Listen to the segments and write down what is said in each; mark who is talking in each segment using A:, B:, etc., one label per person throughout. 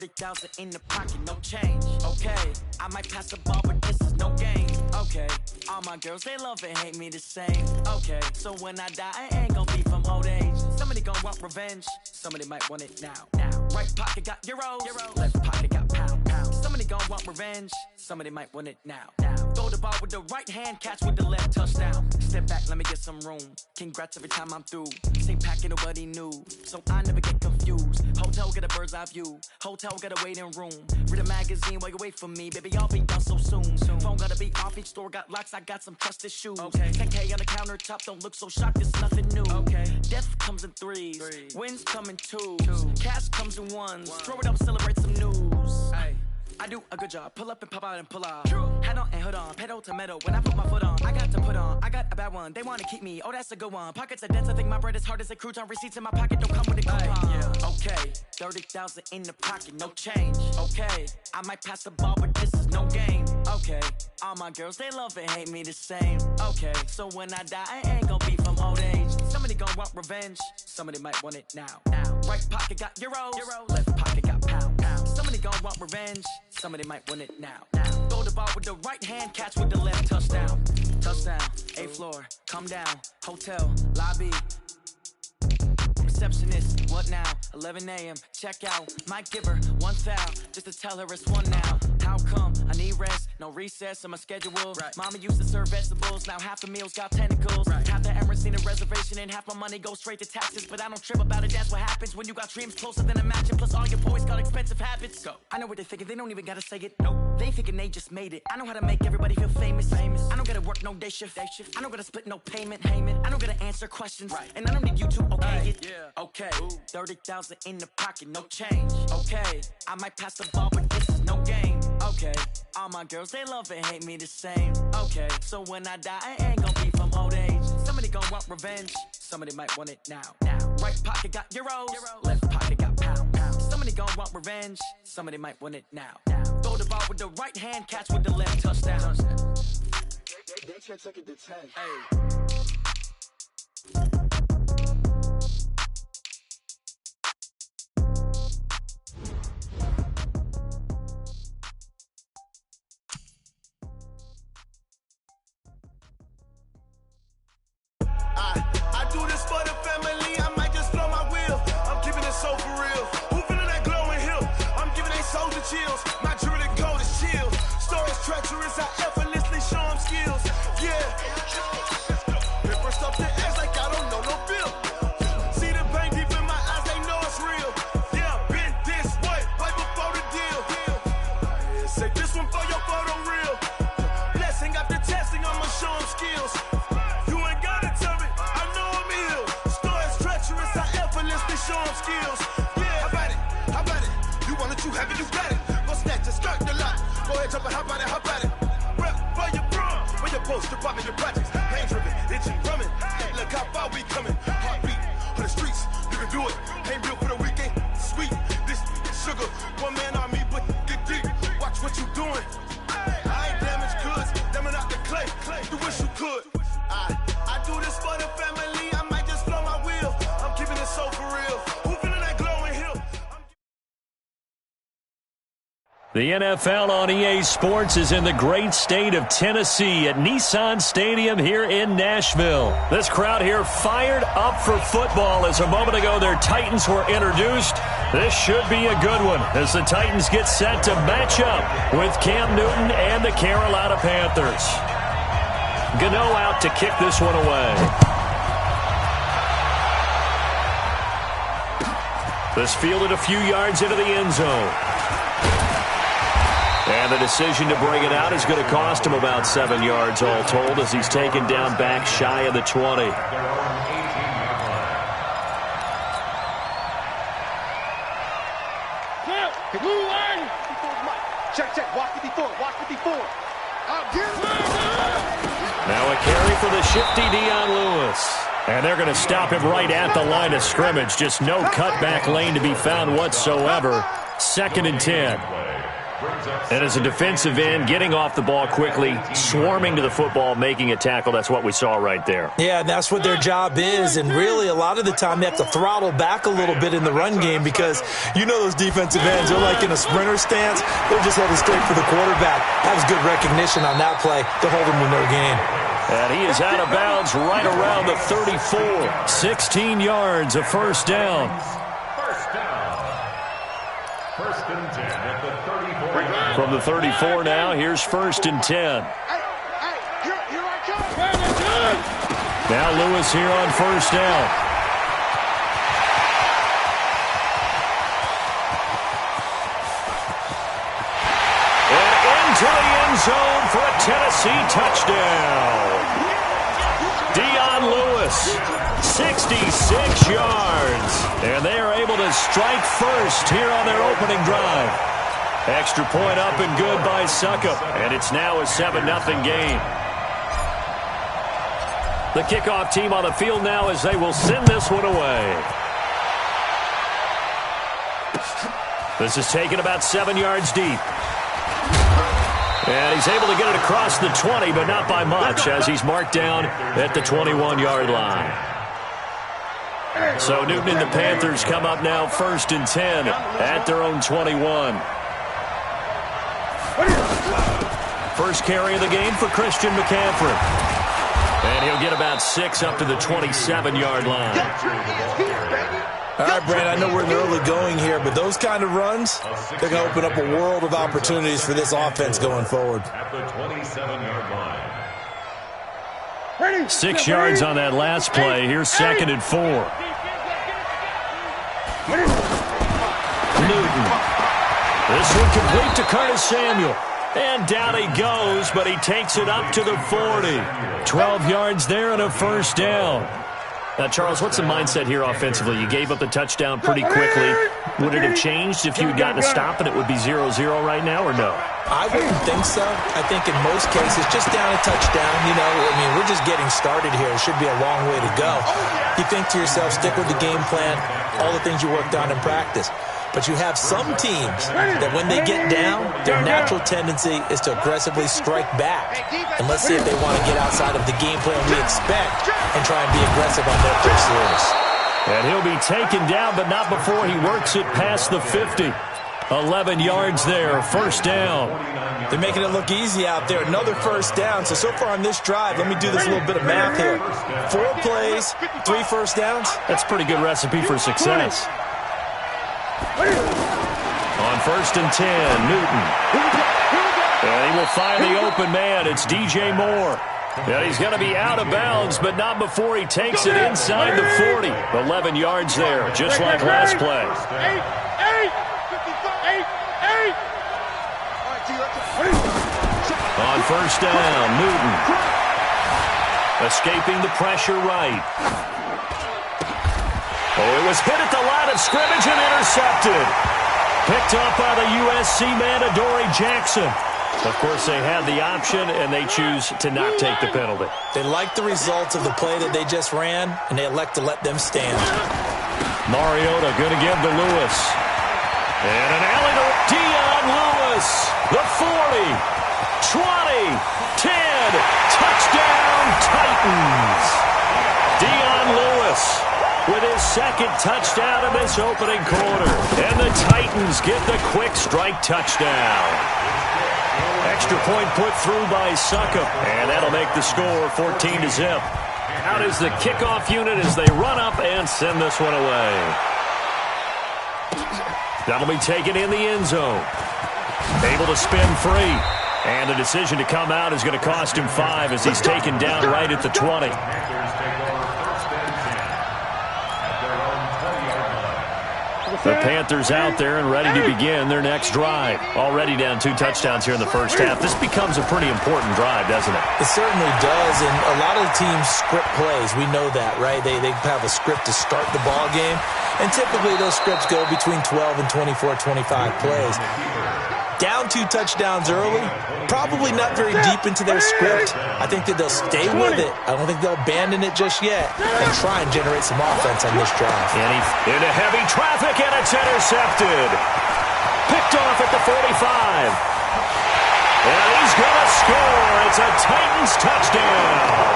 A: 30,000 in the pocket, no change. Okay, I might pass the ball, but this is no game. Okay, all my girls, they love and hate me the same. Okay, so when I die, I ain't gonna be from old age. Somebody gon' want revenge, somebody might want it now. Right pocket got euros, left pocket got pound. Somebody gon' want revenge, somebody might want it now. Throw the ball with the right hand, catch with the left, touchdown. Step back, let me get some room. Congrats every time I'm through. Same packet, nobody knew, so I never get confused. Hotel get a bird's eye view. Hotel got a waiting room. Read a magazine while you wait for me, baby. I'll be done so soon. Phone gotta be off. Each store got locks. I got some trusted shoes. 10K on the countertop. Don't look so shocked. It's nothing new. Death comes in threes. Wins come in twos. Cash comes in ones. Throw it up, celebrate some news. I do a good job. Pull up and pop out and pull out. Head on and hood on. Pedal to metal. When I put my foot on, I got to put on. I got a bad one. They want to keep me. Oh, that's a good one. Pockets are dense. I think my bread is hard as a crouton. Receipts in my pocket don't come with a coupon. Okay, 30,000 in the pocket, no change. Okay, I might pass the ball, but this is no game. Okay, all my girls, they love and hate me the same. Okay, so when I die, I ain't gonna be from old age. Somebody gon' want revenge. Somebody might want it now. Right pocket got euros. Left pocket got pound. Somebody gon' want revenge. Somebody might want it now. Throw the ball with the right hand, catch with the left, touchdown. Touchdown, 8th floor, come down. Hotel, lobby. Receptionist, what now? 11 a.m., check out. Might give her one foul, just to tell her it's one now. How come? I need rest, no recess in my schedule. Mama used to serve vegetables, now half the meals got tentacles. Half the Emirates need a reservation and half my money goes straight to taxes. But I don't trip about it, that's what happens when you got dreams closer than imagine. Plus all your boys got expensive habits. Go. I know what they're thinking, they don't even gotta say it. Nope. They thinking they just made it. I know how to make everybody feel famous. I don't gotta work no day shift. I don't gotta split no payment. I don't gotta answer questions. And I don't need you to okay it. Okay, 30,000 in the pocket, no change. Okay, I might pass the ball, but this is no game. Okay, all my girls, they love and hate me the same. Okay, so when I die, I ain't gonna be from old age. Somebody gon' want revenge, somebody might want it now. Right pocket got euros, left pocket got pound. Somebody gon' want revenge, somebody might want it now. Throw the ball with the right hand, catch with the left, touchdown.
B: They can't take it to 10.
C: I do this for the family, I might just blow my wheel. I'm keeping it so for real. Who feeling that glowing hill? I'm giving they souls the chills. My jewelry code is chill. Stories treacherous, I effortlessly show them skills. Yeah. Paper stuff the edge like I don't know no bill. See the pain deep in my eyes, they know it's real. Yeah, been this way, right before the deal. Say this one for your photo real. Blessing after testing, I'ma show them skills. Show them skills. Yeah, how about it? You want it, you have it, you got it. Go snatch a skirt the lot. Go ahead, jump and hop on it. Rep for your bro. When your post, department, your projects. Pain driven, itching, drumming. Look how far we coming. Heartbeat on the streets, you can do it. Ain't built for the weekend. Sweet, this sugar. One man army, but get deep. Watch what you doing. I ain't damaged goods, damn out the clay. You wish you could. I do this for the family. I might just blow my wheel. I'm keeping it so for real. Who feeling that glowing hill?
D: The NFL on EA Sports is in the great state of Tennessee at Nissan Stadium here in Nashville. This crowd here fired up for football as a moment ago their Titans were introduced. This should be a good one as the Titans get set to match up with Cam Newton and the Carolina Panthers. Gano out to kick this one away. This fielded a few yards into the end zone. And the decision to bring it out is going to cost him about 7 yards all told as he's taken down back shy of the 20.
B: Check. Watch 54.
D: Now a carry for the shifty Dion Lewis. And they're going to stop him right at the line of scrimmage. Just no cutback lane to be found whatsoever. 2nd and 10. And as a defensive end, getting off the ball quickly, swarming to the football, making a tackle, that's what we saw right there.
E: Yeah, that's what their job is, and really a lot of the time they have to throttle back a little bit in the run game because you know those defensive ends, they're like in a sprinter stance. They're just headed straight for the quarterback. That was good recognition on that play to hold him to no gain.
D: And he is out of bounds right around the 34. 16 yards, a first down.
F: First and 10 at the 34.
D: From the 34 now, here's first and 10. Now Lewis here on first down. And into the end zone for a Tennessee touchdown. Dion Lewis, 66 yards. And they are able to strike first here on their opening drive. Extra point up and good by Suckup. And it's now a 7-0 game. The kickoff team on the field now as they will send this one away. This is taken about 7 yards deep. And he's able to get it across the 20, but not by much, as he's marked down at the 21-yard line. So Newton and the Panthers come up now first and 10 at their own 21. First carry of the game for Christian McCaffrey. And he'll get about 6 up to the 27-yard line.
E: All right, Brandon, I know we're in the early going here, but those kind of runs, they're going to open up a world of opportunities for this offense going forward.
F: At the 27-yard line.
D: 6 yards on that last play. Here's second and 4. Newton. This one complete to Curtis Samuel. And down he goes, but he takes it up to the 40. 12 yards there and a first down. Now, Charles, what's the mindset here offensively? You gave up the touchdown pretty quickly. Would it have changed if you had gotten a stop and it would be 0-0 right now, or no?
E: I wouldn't think so. I think in most cases, just down a touchdown, you know, I mean, we're just getting started here. It should be a long way to go. You think to yourself, stick with the game plan, all the things you worked on in practice. But you have some teams that when they get down, their natural tendency is to aggressively strike back. And let's see if they want to get outside of the game plan we expect and try and be aggressive on their pursuits.
D: And he'll be taken down, but not before he works it past the 50. 11 yards there, first down.
E: They're making it look easy out there. Another first down. So far on this drive, let me do this little bit of math here. 4 plays, 3 first downs.
D: That's a pretty good recipe for success. On first and 10, Newton. And he will find the open man. It's DJ Moore. And he's going to be out of bounds, but not before he takes it inside the 40. 11 yards there, just like last play. On first down, Newton. Escaping the pressure right. Oh, it was hit at the line of scrimmage and intercepted. Picked up by the USC man, Adoree Jackson. Of course, they had the option, and they choose to not take the penalty.
E: They like the results of the play that they just ran, and they elect to let them stand.
D: Mariota going to give to Lewis. And an alley to Dion Lewis. The 40, 20, 10. Touchdown, Titans. Dion Lewis with his second touchdown in this opening quarter. And the Titans get the quick strike touchdown. Extra point put through by Suckup. And that'll make the score 14-0. Out is the kickoff unit as they run up and send this one away. That'll be taken in the end zone. Able to spin free. And the decision to come out is going to cost him 5 as he's taken down right at the 20. The Panthers out there and ready to begin their next drive. Already down 2 touchdowns here in the first half. This becomes a pretty important drive, doesn't it?
E: It certainly does, and a lot of the teams script plays. We know that, right? They have a script to start the ball game, and typically those scripts go between 12 and 24, 25 plays. Down 2 touchdowns early, probably not very deep into their script. I think that they'll stay with it. I don't think they'll abandon it just yet and try and generate some offense on this drive.
D: And he's into heavy traffic, and it's intercepted. Picked off at the 45. And he's going to score. It's a Titans touchdown.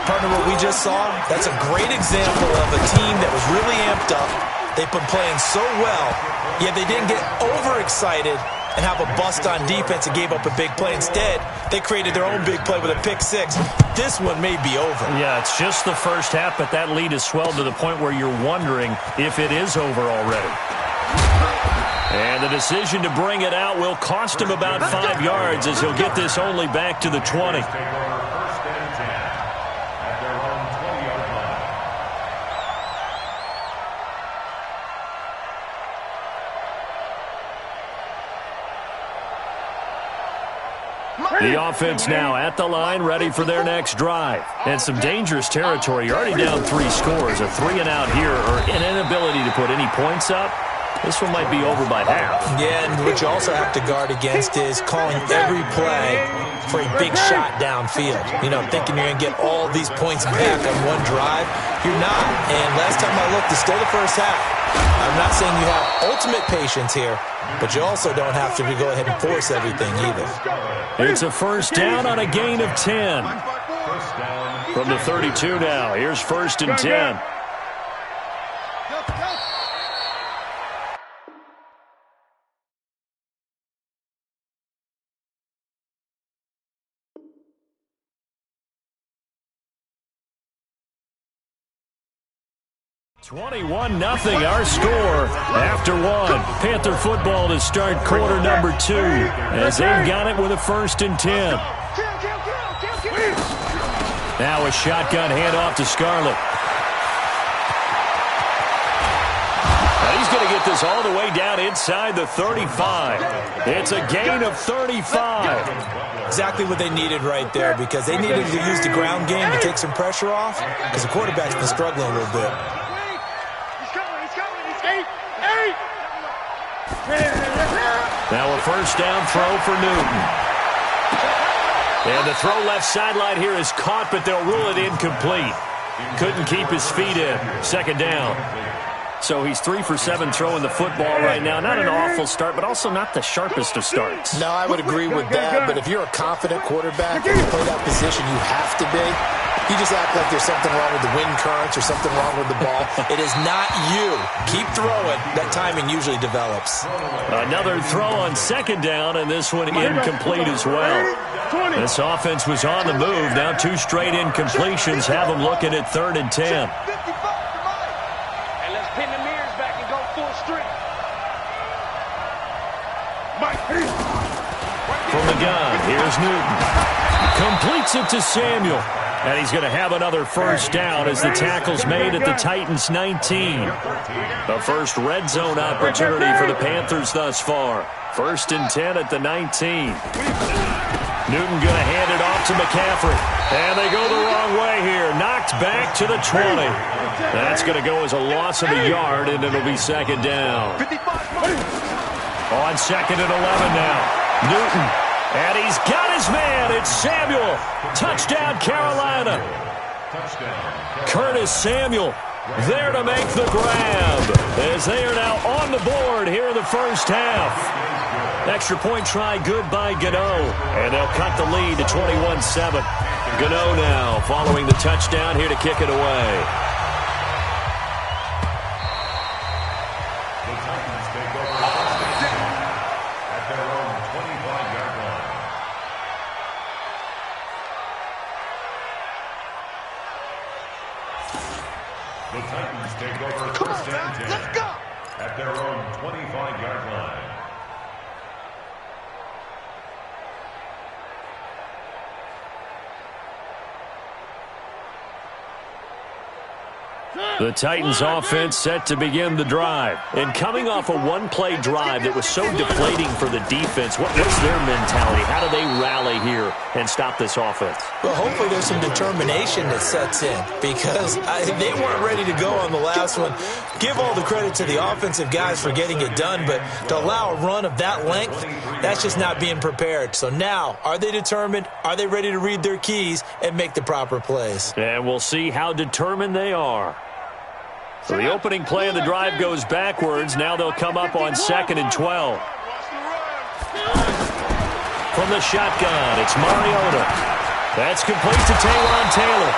E: Partner, what we just saw, that's a great example of a team that was really amped up. They've been playing so well, yet they didn't get overexcited and have a bust on defense and gave up a big play. Instead, they created their own big play with a pick six. This one may be over.
D: Yeah, it's just the first half, but that lead has swelled to the point where you're wondering if it is over already. And the decision to bring it out will cost him about 5 yards as he'll get this only back to the 20. The offense now at the line, ready for their next drive. And some dangerous territory. You're already down 3 scores. A 3-and-out here or an inability to put any points up. This one might be over by half.
E: Yeah, and what you also have to guard against is calling every play for a big shot downfield. You know, thinking you're going to get all these points back on one drive. You're not. And last time I looked, it's still the first half. I'm not saying you have ultimate patience here, but you also don't have to go ahead and force everything either.
D: It's a first down on a gain of 10. From the 32 now. Here's 1st and 10. 21-0 our score after 1. Panther football to start quarter number 2 as they've got it with a 1st and 10. Now a shotgun handoff to Scarlett. Now he's going to get this all the way down inside the 35. It's a gain of 35.
E: Exactly what they needed right there, because they needed to use the ground game to take some pressure off, because the quarterback's been struggling a little bit.
D: Now a first down throw for Newton. And the throw left sideline here is caught, but they'll rule it incomplete. Couldn't keep his feet in. 2nd down. So he's 3 for 7 throwing the football right now. Not an awful start, but also not the sharpest of starts.
E: No, I would agree with that, but if you're a confident quarterback and you play that position, you have to be. You just act like there's something wrong with the wind currents or something wrong with the ball. It is not you. Keep throwing. That timing usually develops.
D: Another throw on 2nd down, and this one incomplete as well. This offense was on the move. Now 2 straight incompletions have them looking at 3rd and 10.
G: And let's pin the mirrors back and go full strength.
D: From the gun, here's Newton. Completes it to Samuel. And he's going to have another first down as the tackle's made at the Titans' 19. The first red zone opportunity for the Panthers thus far. 1st and 10 at the 19. Newton going to hand it off to McCaffrey. And they go the wrong way here. Knocked back to the 20. That's going to go as a loss of a yard, and it'll be 2nd down. On 2nd and 11 now. Newton. And he's got his man. It's Samuel. Touchdown, Carolina. Curtis Samuel there to make the grab as they are now on the board here in the first half. Extra point try good by Gano. And they'll cut the lead to 21-7. Gano now following the touchdown here to kick it away.
F: The Titans take over 1st and 10 at their own 25-yard line.
D: The Titans offense set to begin the drive. And coming off a one-play drive that was so deflating for the defense, what's their mentality? How do they rally here and stop this offense?
E: Well, hopefully there's some determination that sets in, because they weren't ready to go on the last one. Give all the credit to the offensive guys for getting it done, but to allow a run of that length, that's just not being prepared. So now, are they determined? Are they ready to read their keys and make the proper plays?
D: And we'll see how determined they are. So the opening play of the drive goes backwards. Now they'll come up on 2nd and 12. From the shotgun, it's Mariota. That's complete to Taylor.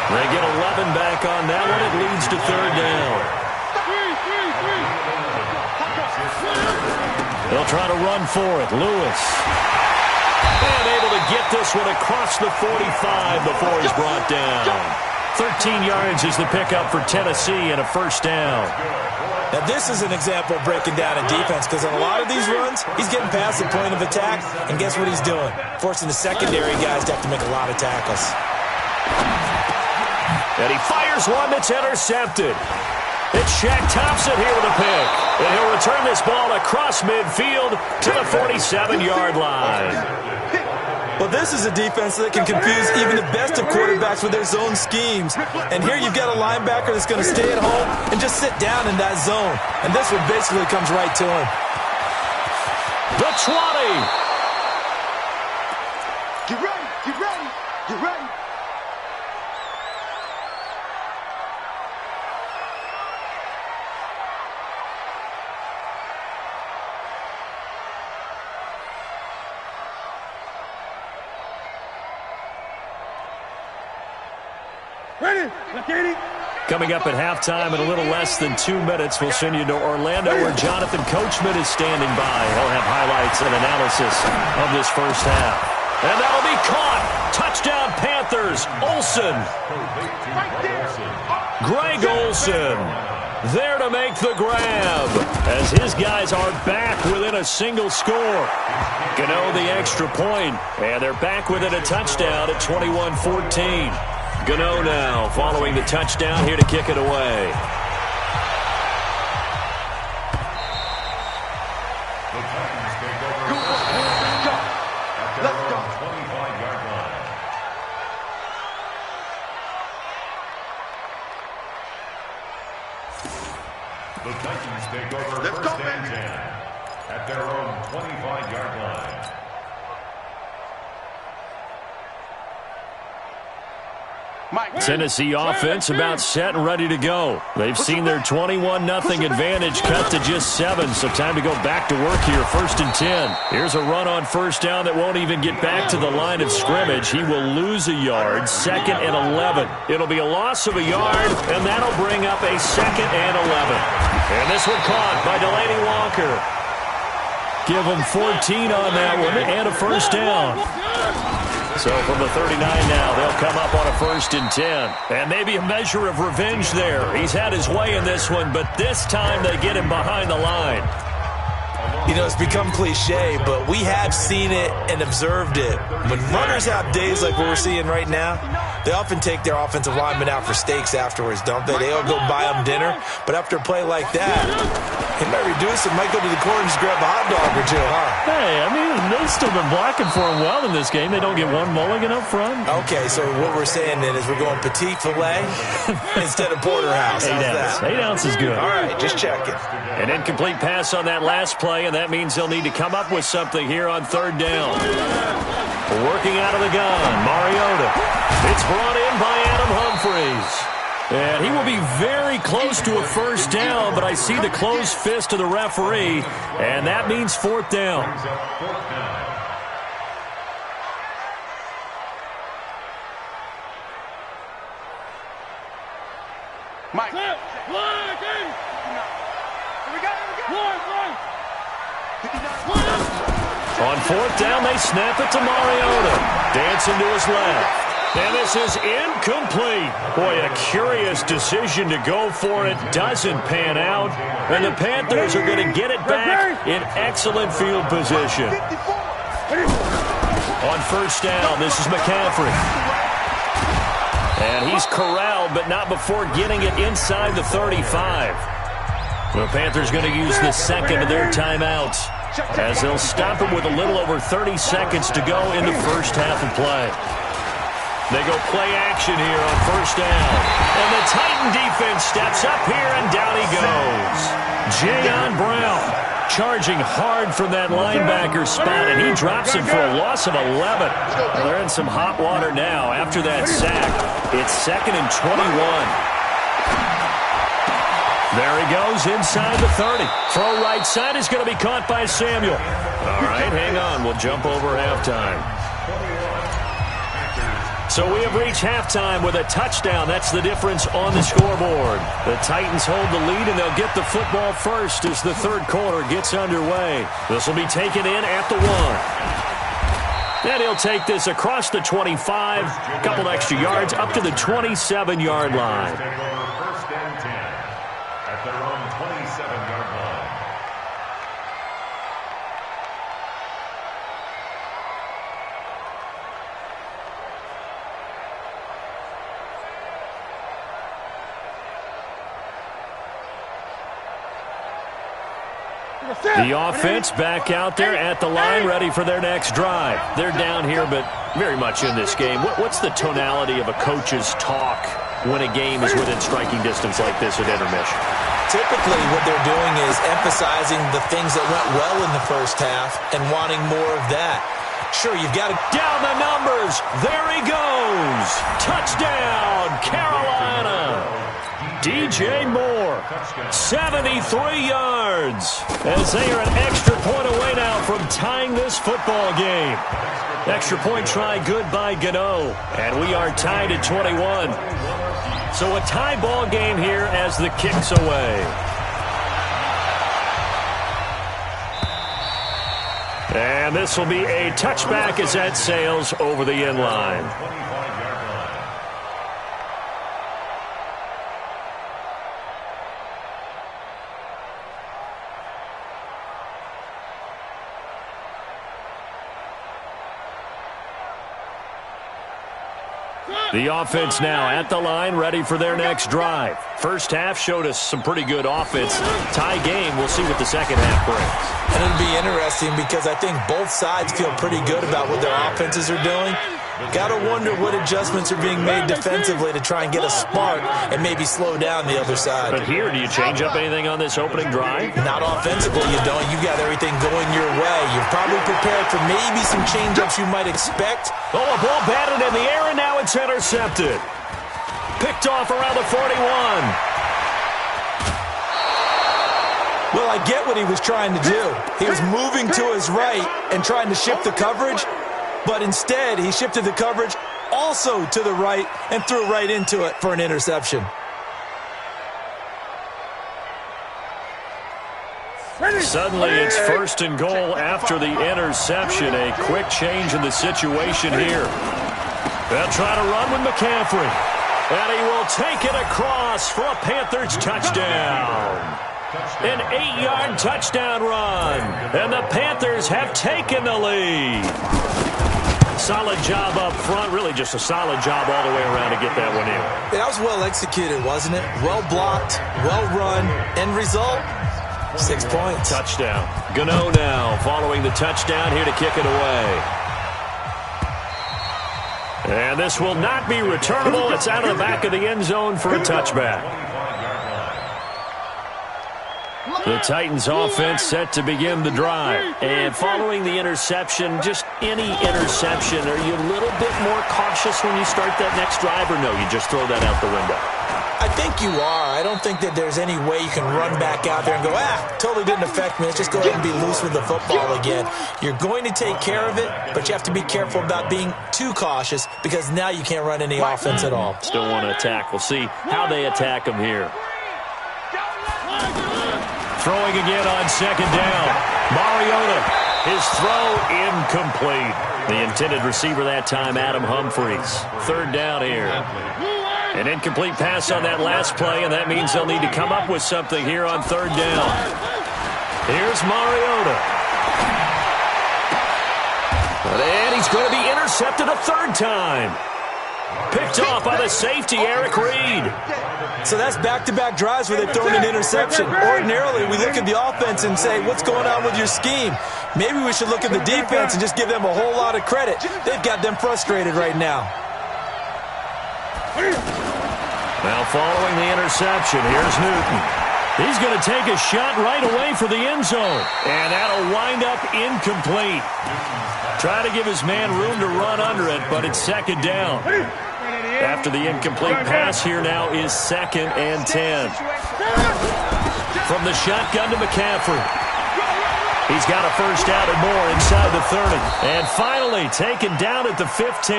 D: They get 11 back on that one. It leads to 3rd down. They'll try to run for it. Lewis. And able to get this one across the 45 before he's brought down. 13 yards is the pickup for Tennessee and a 1st down.
E: Now, this is an example of breaking down in defense because on a lot of these runs, he's getting past the point of attack, and guess what he's doing? Forcing the secondary guys to have to make a lot of tackles.
D: And he fires one that's intercepted. It's Shaq Thompson here with a pick. And he'll return this ball across midfield to the 47-yard line.
E: Well, this is a defense that can confuse even the best of quarterbacks with their zone schemes. And here you've got a linebacker that's going to stay at home and just sit down in that zone. And this one basically comes right to him.
D: The 20.
B: Get ready, get ready, get ready.
D: Coming up at halftime in a little less than 2 minutes, we'll send you to Orlando where Jonathan Coachman is standing by. He'll have highlights and analysis of this first half. And that'll be caught. Touchdown Panthers. Olsen. Greg Olsen there to make the grab as his guys are back within a single score. Gano the extra point, and they're back within a touchdown at 21-14. Gano now following the touchdown here to kick it away.
B: Let's go.
F: 25-yard line. The Titans take over first and 10 at their own 25-yard line.
D: Tennessee offense about set and ready to go. They've seen their 21-0 advantage cut to just 7, so time to go back to work here. 1st and 10. Here's a run on 1st down that won't even get back to the line of scrimmage. He will lose a yard. 2nd and 11. It'll be a loss of a yard, and that'll bring up a 2nd and 11. And this one caught by Delaney Walker. Give them 14 on that one and a 1st down. So from the 39 now, they'll come up on a 1st and 10. And maybe a measure of revenge there. He's had his way in this one, but this time they get him behind the line.
E: You know, it's become cliche, but we have seen it and observed it. When runners have days like what we're seeing right now, they often take their offensive linemen out for steaks afterwards, don't they? They all go buy them dinner. But after a play like that, he might reduce it, might go to the corner and just grab a hot dog or two, huh?
D: Hey, I mean, they've still been blocking for him well in this game. They don't get one mulligan up front.
E: Okay, so what we're saying then is we're going petite filet instead of porterhouse.
D: 8 ounces. 8 ounces is good.
E: All right, just checking.
D: An incomplete pass on that last play, and that means they'll need to come up with something here on 3rd down. Working out of the gun, Mariota. It's brought in by Adam Humphries. And he will be very close to a 1st down, but I see the closed fist of the referee, and that means 4th down.
B: Mike.
D: On 4th down, they snap it to Mariota. Dancing to his left. And this is incomplete. Boy, a curious decision to go for it. Doesn't pan out. And the Panthers are going to get it back in excellent field position. On 1st down, this is McCaffrey. And he's corralled, but not before getting it inside the 35. The Panthers going to use the 2nd of their timeouts as they'll stop him with a little over 30 seconds to go in the first half of play. They go play action here on 1st down. And the Titan defense steps up here, and down he goes. Jayon Brown charging hard from that linebacker spot, and he drops him for a loss of 11. Well, they're in some hot water now after that sack. It's 2nd and 21. There he goes inside the 30. Throw right side is going to be caught by Samuel. All right, hang on. We'll jump over halftime. So we have reached halftime with a touchdown. That's the difference on the scoreboard. The Titans hold the lead, and they'll get the football first as the third quarter gets underway. This will be taken in at the 1. And he'll take this across the 25, a couple extra yards, up to the 27-yard line.
F: First and 10 at their own 27-yard line.
D: The offense back out there at the line, ready for their next drive. They're down here, but very much in this game. What's the tonality of a coach's talk when a game is within striking distance like this at intermission?
E: Typically, what they're doing is emphasizing the things that went well in the first half and wanting more of that. Sure, you've got to...
D: Down the numbers. There he goes. Touchdown, Carolina. DJ Moore, 73 yards, as they are an extra point away now from tying this football game. Extra point try good by Gano, and we are tied at 21. So a tie ball game here as the kick's away. And this will be a touchback as that sails over the end line. The offense now at the line, ready for their next drive. First half showed us some pretty good offense. Tie game, we'll see what the second half brings.
E: And it'll be interesting because I think both sides feel pretty good about what their offenses are doing. Got to wonder what adjustments are being made defensively to try and get a spark and maybe slow down the other side.
D: But here, do you change up anything on this opening drive?
E: Not offensively, you don't. You've got everything going your way. You're probably prepared for maybe some change-ups you might expect.
D: Oh, a ball batted in the air, and now it's intercepted. Picked off around the 41.
E: Well, I get what he was trying to do. He was moving to his right and trying to shift the coverage, but instead he shifted the coverage also to the right and threw right into it for an interception.
D: Suddenly it's first and goal after the interception. A quick change in the situation here. They'll try to run with McCaffrey. And he will take it across for a Panthers touchdown. An 8-yard touchdown run. And the Panthers have taken the lead. Solid job up front. Really just a solid job all the way around to get that one in.
E: That was well executed, wasn't it? Well blocked, well run. End result, 6 points.
D: Touchdown. Gano now following the touchdown here to kick it away. And this will not be returnable. It's out of the back of the end zone for a touchback. The Titans offense set to begin the drive. And following the interception, just any interception, are you a little bit more cautious when you start that next drive, or no, you just throw that out the window?
E: I think you are. I don't think that there's any way you can run back out there and go, totally didn't affect me. Let's just go ahead and be loose with the football again. You're going to take care of it, but you have to be careful about being too cautious because now you can't run any offense at all.
D: Still want to attack. We'll see how they attack them here. Throwing again on second down. Mariota, his throw incomplete. The intended receiver that time, Adam Humphries. Third down here. An incomplete pass on that last play, and that means they'll need to come up with something here on third down. Here's Mariota. And he's going to be intercepted a third time. Picked off by the safety, Eric Reed.
E: So that's back-to-back drives where they've thrown an interception. Ordinarily, we look at the offense and say, what's going on with your scheme? Maybe we should look at the defense and just give them a whole lot of credit. They've got them frustrated right now.
D: Now following the interception, here's Newton. He's going to take a shot right away for the end zone. And that'll wind up incomplete. Try to give his man room to run under it, but it's second down. After the incomplete pass, here now is 2nd and 10. from the shotgun to McCaffrey. He's got a first down and more inside the 30. And finally taken down at the 15.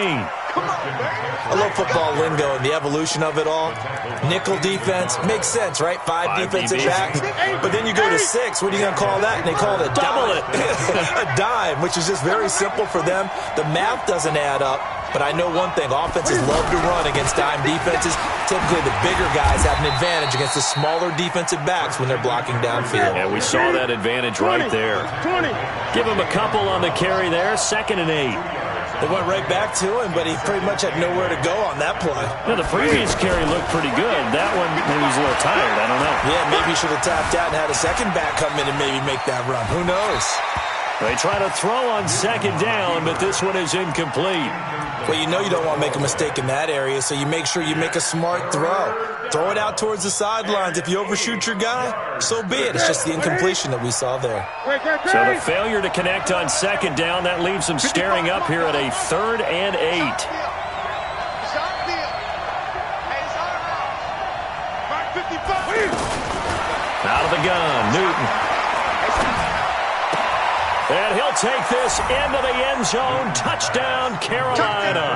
E: I love football lingo and the evolution of it all. Nickel defense makes sense, right? Five defensive backs. But then you go to 6. What are you going to call that? And they call it a dime. A dime, which is just very simple for them. The math doesn't add up. But I know one thing, offenses love to run against dime defenses. Typically, the bigger guys have an advantage against the smaller defensive backs when they're blocking downfield.
D: And we saw that advantage right there.
G: 20.
D: Give him a couple on the carry there, 2nd and 8.
E: They went right back to him, but he pretty much had nowhere to go on that play.
D: Yeah, the previous carry looked pretty good. That one, he was a little tired. I don't know.
E: Yeah, maybe he should have tapped out and had a second back come in and maybe make that run. Who knows?
D: They try to throw on 2nd down, but this one is incomplete.
E: Well, you know you don't want to make a mistake in that area, so you make sure you make a smart throw. Throw it out towards the sidelines. If you overshoot your guy, so be it. It's just the incompletion that we saw there.
D: So the failure to connect on 2nd down, that leaves them staring up here at a 3rd and 8. Out of the gun, Newton. And he'll take this into the end zone. Touchdown, Carolina.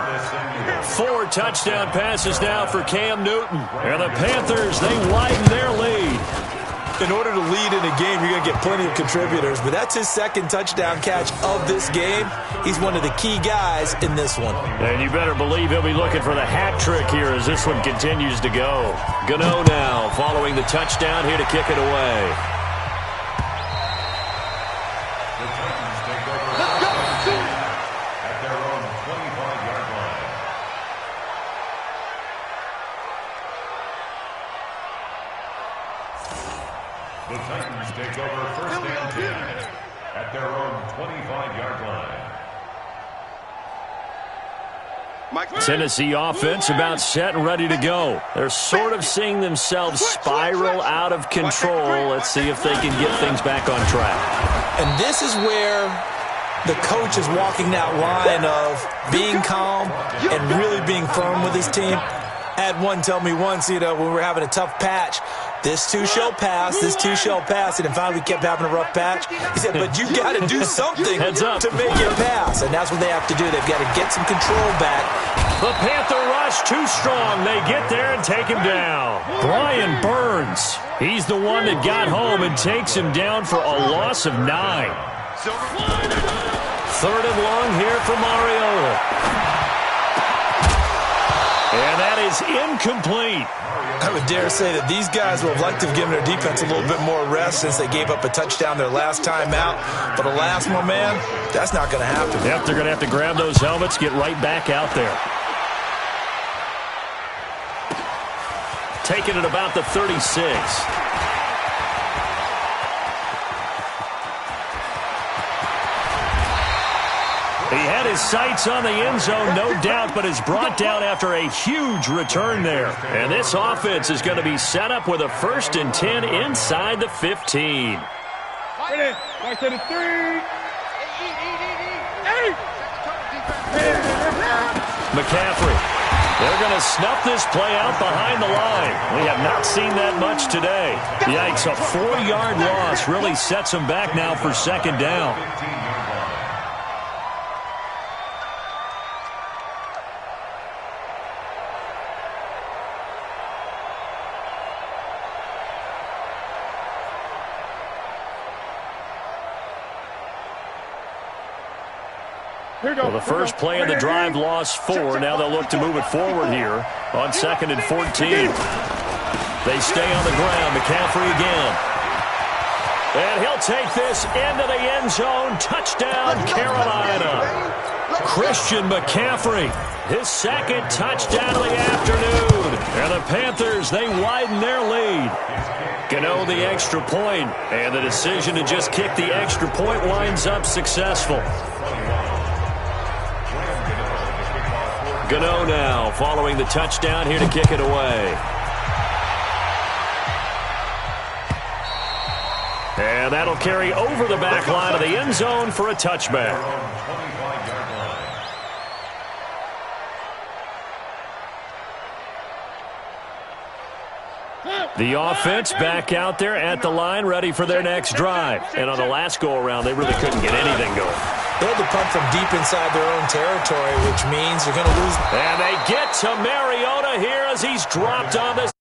D: 4 touchdown passes now for Cam Newton. And the Panthers, they widen their lead.
E: In order to lead in a game, you're going to get plenty of contributors, but that's his 2nd touchdown catch of this game. He's one of the key guys in this one.
D: And you better believe he'll be looking for the hat trick here as this one continues to go. Gano now following the touchdown here to kick it away.
F: The Titans take over 1st and 10 at their own 25-yard line.
D: Tennessee offense about set and ready to go. They're sort of seeing themselves spiral out of control. Let's see if they can get things back on track.
E: And this is where the coach is walking that line of being calm and really being firm with his team. I had one tell me once, when we were having a tough patch, this too shall pass, this too shall pass. And finally we kept having a rough patch. He said, but you got to do something to make it pass. And that's what they have to do. They've got to get some control back.
D: The Panther rush too strong. They get there and take him down. Brian Burns, he's the one that got home and takes him down for a loss of 9. 3rd and long here for Mariota. And that is incomplete.
E: I would dare say that these guys would have liked to have given their defense a little bit more rest since they gave up a touchdown their last time out. But alas, my man, that's not going to happen.
D: Yep, they're going to have to grab those helmets, get right back out there. Taking it about the 36. He had his sights on the end zone, no doubt, but is brought down after a huge return there. And this offense is going to be set up with a 1st and 10 inside the 15.
G: Back to the 3.
D: McCaffrey. They're going to snuff this play out behind the line. We have not seen that much today. Yikes, a 4-yard loss really sets them back now for 2nd down. Well, the first play of the drive lost 4. Now they'll look to move it forward here on 2nd and 14. They stay on the ground. McCaffrey again. And he'll take this into the end zone. Touchdown, Carolina. Christian McCaffrey, his 2nd touchdown of the afternoon. And the Panthers, they widen their lead. Gano the extra point, and the decision to just kick the extra point winds up successful. Gano now following the touchdown here to kick it away. And that'll carry over the back line of the end zone for a touchback. The offense back out there at the line, ready for their next drive. And on the last go-around, they really couldn't get anything going.
E: They had to punt from deep inside their own territory, which means you're going to lose.
D: And they get to Mariota here as he's dropped on the